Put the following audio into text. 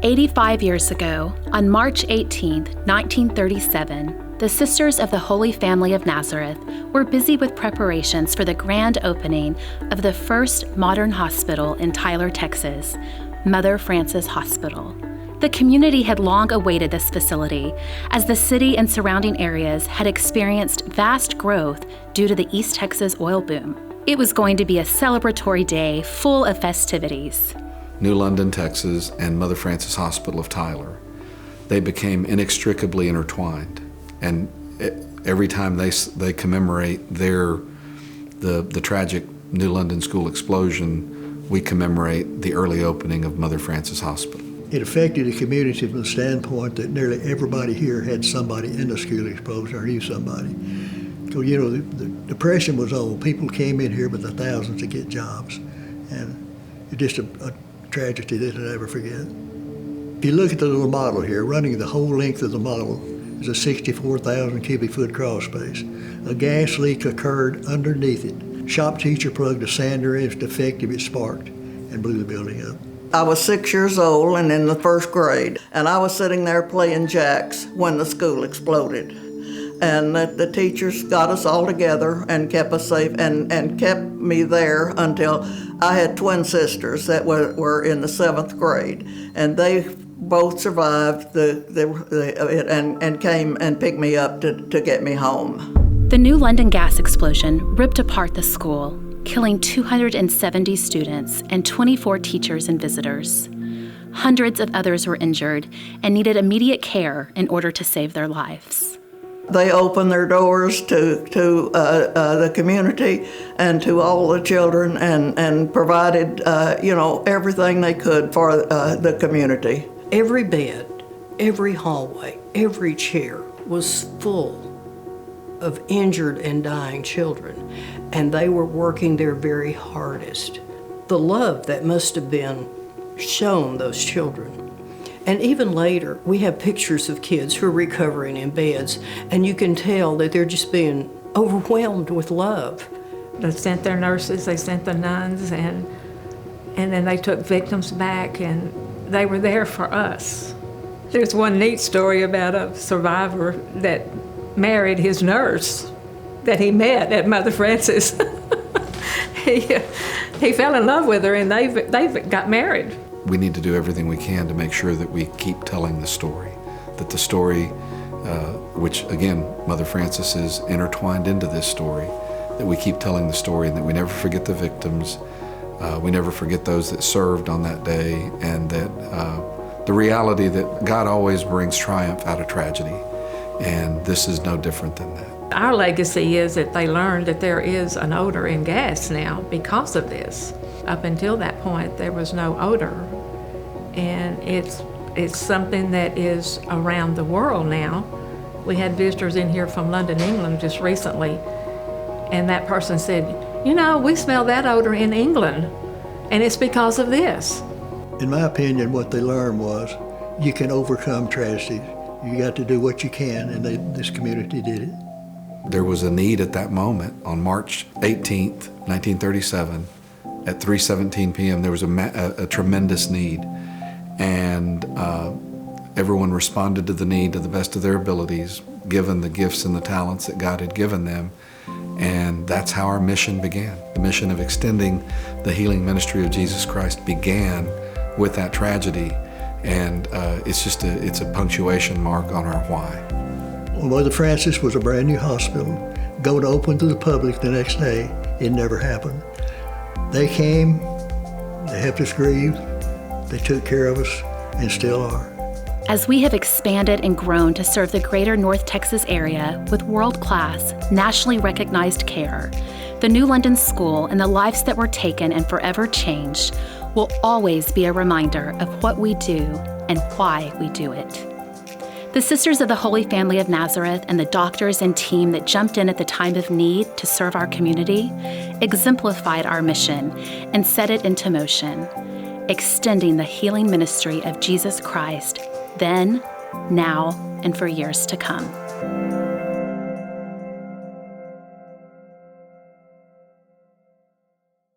85 years ago, on March 18, 1937, the Sisters of the Holy Family of Nazareth were busy with preparations for the grand opening of the first modern hospital in Tyler, Texas, Mother Frances Hospital. The community had long awaited this facility, as the city and surrounding areas had experienced vast growth due to the East Texas oil boom. It was going to be a celebratory day full of festivities. New London, Texas, and Mother Frances Hospital of Tyler, they became inextricably intertwined. And every time they commemorate the tragic New London school explosion, we commemorate the early opening of Mother Frances Hospital. It affected the community from the standpoint that nearly everybody here had somebody in the school explosion or knew somebody. So, the Depression was on. People came in here by the thousands to get jobs. And it's just a tragedy that I'll never forget. If you look at the little model here, running the whole length of the model is a 64,000 cubic foot crawl space. A gas leak occurred underneath it. Shop teacher plugged a sander in, it's defective, it sparked and blew the building up. I was 6 years old and in the first grade, and I was sitting there playing jacks when the school exploded. And the teachers got us all together and kept us safe and kept me there until I had twin sisters that were in the 7th grade, and they both survived and came and picked me up to get me home. The New London gas explosion ripped apart the school, killing 270 students and 24 teachers and visitors. Hundreds of others were injured and needed immediate care in order to save their lives. They opened their doors to the community and to all the children and provided, everything they could for the community. Every bed, every hallway, every chair was full of injured and dying children, and they were working their very hardest. The love that must have been shown those children. And even later, we have pictures of kids who are recovering in beds, and you can tell that they're just being overwhelmed with love. They sent their nurses, they sent the nuns, and then they took victims back, and they were there for us. There's one neat story about a survivor that married his nurse that he met at Mother Frances. He fell in love with her, and they got married. We need to do everything we can to make sure that we keep telling the story, that the story, which again, Mother Frances is intertwined into this story, that we keep telling the story and that we never forget the victims, we never forget those that served on that day, and that the reality that God always brings triumph out of tragedy, and this is no different than that. Our legacy is that they learned that there is an odor in gas now because of this. Up until that point, there was no odor. And it's something that is around the world now. We had visitors in here from London, England just recently, and that person said, we smell that odor in England, and it's because of this. In my opinion, what they learned was you can overcome tragedy. You got to do what you can, and this community did it. There was a need at that moment on March 18th, 1937, at 3:17 p.m., there was a tremendous need. And everyone responded to the need to the best of their abilities, given the gifts and the talents that God had given them. And that's how our mission began. The mission of extending the healing ministry of Jesus Christ began with that tragedy. And it's a punctuation mark on our why. Well, Mother Frances was a brand new hospital, going to open to the public the next day. It never happened. They came, they helped us grieve, they took care of us, and still are. As we have expanded and grown to serve the greater North Texas area with world-class, nationally recognized care, the New London School and the lives that were taken and forever changed will always be a reminder of what we do and why we do it. The Sisters of the Holy Family of Nazareth and the doctors and team that jumped in at the time of need to serve our community exemplified our mission and set it into motion, extending the healing ministry of Jesus Christ then, now, and for years to come.